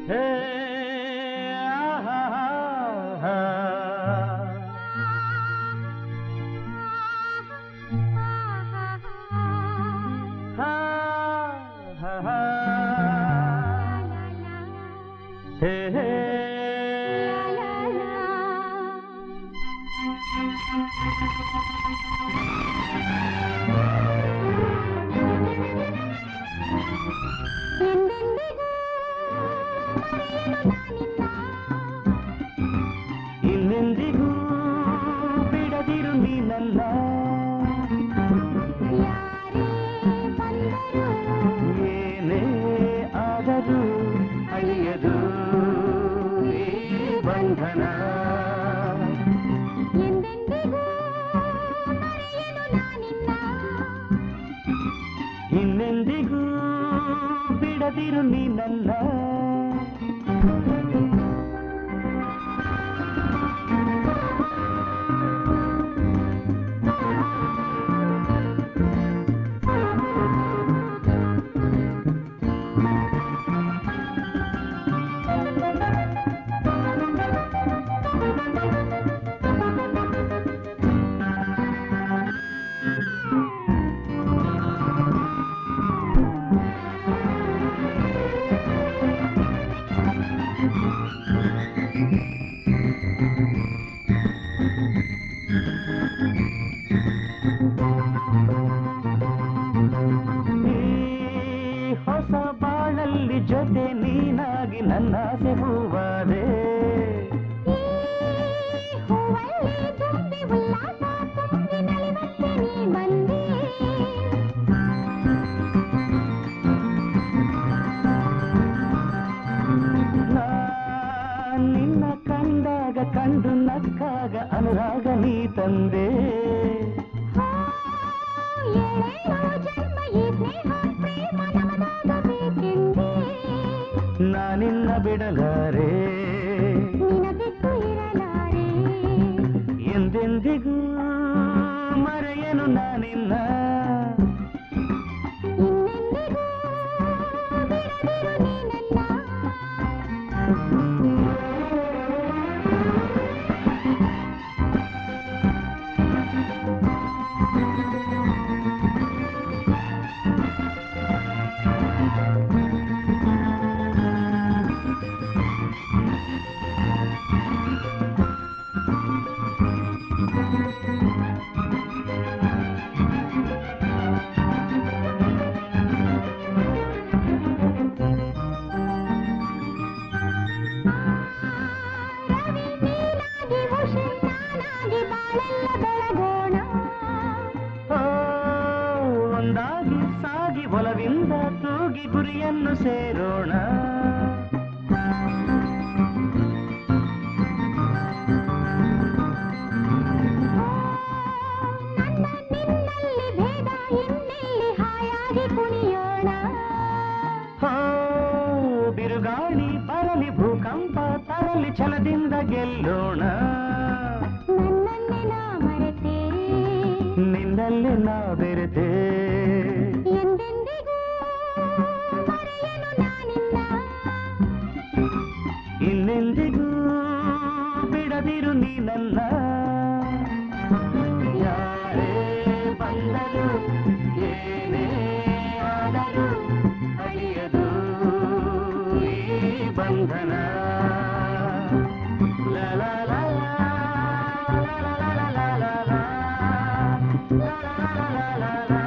ಹೇ ಇನ್ನೆಂದಿಗೂ ಬಿಡದಿರು ನೀನಲ್ಲ ಏನೇ ಆದರೂ ಅಳಿಯದು ಈ ಬಂಧನ ಇನ್ನೆಂದಿಗೂ ಬಿಡದಿರು ನೀನಲ್ಲ ಹೊಸ ಬಾಳಲ್ಲಿ ಜೊತೆ ನೀನಾಗಿ ನನ್ನಾಸೆ ಹೂವಾದೆ ನಿನ್ನ ಕಂಡಾಗ ಕಂಡು ನಕ್ಕಾಗ ಅನುರಾಗ ನೀ ತಂದೆ ನಾನಿನ್ನ ಬಿಡಲಾರೆ ಎಂದೆಂದಿಗೂ ಮರೆಯನು ನಾನಿನ್ನ ಒಂದಾಗಿ ಸಾಗಿ ಒಲವಿಂದ ತೂಗಿ ಗುರಿಯನ್ನು ಸೇರೋಣ ಬಿರುಗಾಳಿ ಬರಲಿ ಭೂಕಂಪ ತರಲಿ ಛಲದಿಂದ ಗೆಲ್ಲೋಣ ನಿನ್ನಲ್ಲಿ ನಾ ಬೆರೆತೆ ಇನ್ನೆಂದಿಗೂ ಬಿಡದಿರು ನೀನಲ್ಲ ಯಾರೇ ಬಂದರು ಏನೇ ಆದರೂ ಅಳಿಯದು ಈ ಬಂಧನ la la la la la la la la la la la la la la